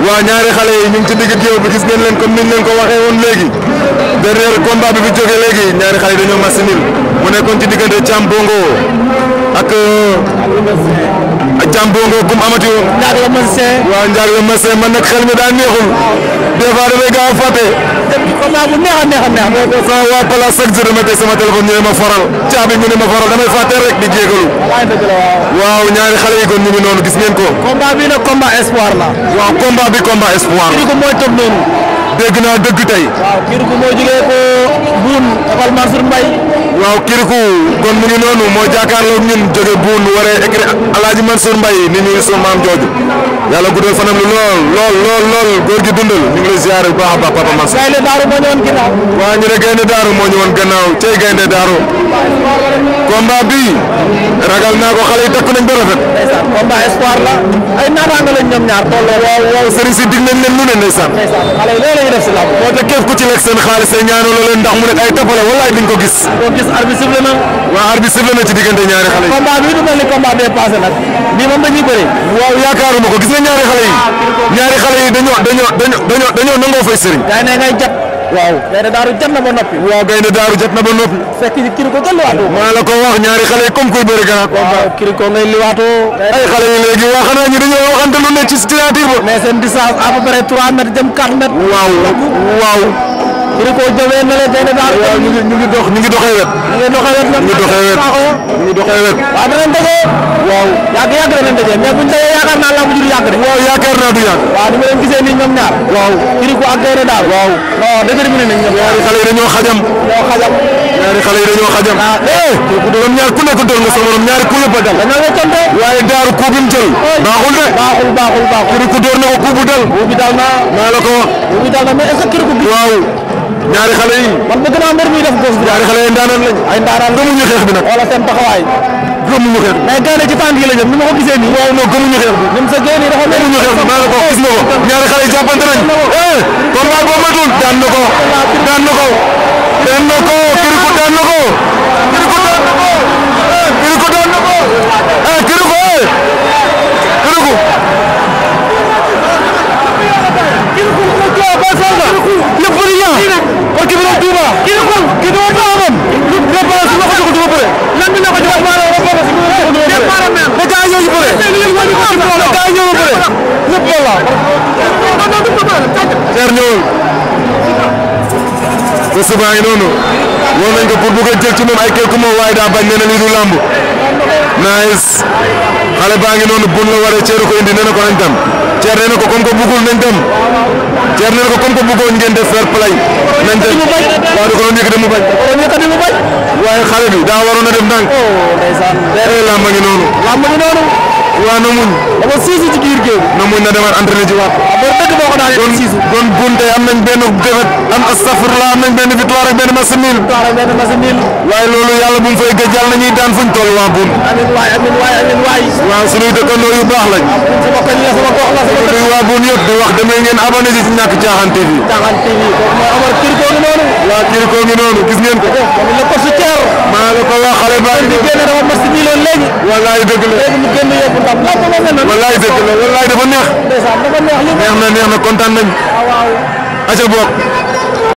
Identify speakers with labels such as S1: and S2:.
S1: waa ñaari xale yi ñu ngi ci digg géew bi gis ngeen leen comme niñ leen ko waxee woon léegi dernier combat bi fi jógee léegi ñaari xale yi dañoo masinil mu nekkoon ci diggante Thiam Bongo ak Thiam Bongo gum amati woon.
S2: Ndiago la Massin.
S1: waaw Ndiago la Massin man nag xel mi daa neexul des fois damay gaaw a fàtte.
S2: combat bu neex a neex a neex.
S1: moo ko sama waa place chaque jour dama teg sama téléphone ñu ne ma faral caabi ñu ne ma faral damay fàtte rek di jégalu. waaw ñaari xale yi kon ñu ngi noonu gis ngeen ko.
S2: combat bi nag combat espoir la.
S1: waaw combat bi combat espoir.
S2: kii ko mooy toog noonu.
S1: dégg naa dëgg tey.
S2: waaw Kirikou moo jógee ko Boune Abal Mansour Mbaye.
S1: waaw Kirikou kon mu ngi noonu moo jàkkaarloog ñun jóge Boune waree écrit Alaaji Mansour Mbaye ni ñuy sunu maam jooju yàlla guddal fanam lu lool góor gi dundal ñu ngi lay ziare bu baax a baax Papa Mansour.
S2: Gaynde Daaru moo ñëwoon ginnaaw.
S1: waaw ñu ne Gaynde Daaru moo ñëwoon gannaaw cey Gaynde Daaru. combat bi ragal naa ko xale yi takku nañ ba rafet.
S2: ndeysaan combat espoir la ay naataango lañ ñoom ñaar tolloo.
S1: waaw sëriñ si dig nañ leen lu ne ndeysaan.
S2: xale yi loolu la ñuy def si làmb.
S1: moo tax képp ku ci lekk seen xaalis say ñaanoo leen ndax mu nekk ay tapale wallaay diñ ko gis.
S2: boo gis arbitre sifflé na.
S1: waaw arbitre sifflé na ci diggante ñaari xale yi.
S2: combat bi du mel ni combat bee passé nag. bii moom dañuy bëri.
S1: waaw yaakaaruma ko gis nga ñaari xale yi. ñaari xale yi dañoo nangoo fay sëriñ.
S2: yaa ne ngay jat. waaw Gaynde Daaru jat na ba noppi.
S1: waaw Gaynde Daaru jat na ba noppi.
S2: fekk Kirikou ko liwaatoo.
S1: maa la ko wax ñaari xale yi comme kuy bëri gannaaw.
S2: waaw Kirikou ngay liwaatoo.
S1: ay xale yi léegi waa xanaa ñu dañoo waxante lu ne ci signature ba.
S2: mais seen distance à peu près 3 mètres jëm 4 mètres.
S1: waaw.
S2: Kirikou jëmee na leen Gaynde Daaru.
S1: waaw ñu ngi doxee wet.
S2: ñu ngi doxee wet nag.
S1: ñu ngi doxee wet.
S2: waaw danañ daje. waaw yàgg danañ daje mais buñ dajee yaakaar naa lamb ji du yàgg de.
S1: waaw yaakaar naa du yàgg.
S2: waaw ni ma leen gisee nii ñoom ñaar. waaw Kirikou ak Gaynde Daaru. waaw non déterminé nañ ñoom.
S1: ñaari xale yi dañoo xajam. ñaari xale yi dañoo xajam. ñoom ñaar ku nekk doon nga sa morom ñaari ku yëpp a dal.
S2: dañoo weccante.
S1: waaye Daaru coup bi mu jël. baaxul de.
S2: baaxul.
S1: Kirikou door na ko coup bu dal.
S2: coup bi dal na.
S1: maa la ko wax.
S2: coup bi dal na mais est-ce que Kirikou bi.
S1: waaw ñaari xale yi.
S2: man bëgg naa mbir mi def gos bi.
S1: ñaari xale yi ndaanaan lañ.
S2: ay ndaaraan
S1: gëmuñu xeex bi nag.
S2: wala seen taxawaay.
S1: gëmuñu xeex bi.
S2: mais gaynde ci tànk yi la jëm ni ma ko gisee nii.
S1: waaw non gëmuñu xeex bi.
S2: ñoom sa génn yi dafa mel
S1: gëmuñu xeex bi maa la ko gis nga ko. ñaari xale yi jàppante nañ. combat boo matul daan na ko. Kirikou daan na ko. Kirikou daan na ko. Kirikou te suba ngi noonu woon nañ ko pour bu ko jël ci moom ay quelques mots waaye daa bañ nee na lii du lamb nice xale baa ngi noonu bun la waree ceer ko indi nee na ko nañ dem ceer nee na ko comme que bugul nañ dem ceer nee na ko comme que buggoon ngeen def fair play nañ dem waaye da ko doon yëkkati mu bañ waaye xale bi daa waroon a def ndànk lamb ngi noonu waaw na muñ
S2: dama siisu ci biir géew
S1: na muñ na demaat entraîné ci waat kon bun tey am nañ benn défaite am astafurlah am nañ benn victoire ak benn match nul waaye loolu yàlla bu mu fay gëj yàlla nañuy daan fuñ toll waa bun
S2: amiin waay
S1: waaw suñuy dëkkandoo yu baax lañ di waa bun yëpp di wax dem ngeen abonné ci Ñàkk Caaxaan TV waaw Kirikou ngi noonu gis ngeen ko maa la ko wax xale baa ngi wallaay dëgg la wallaay dëgg la wallaay dafa neex neex na kontaan nañ aca boog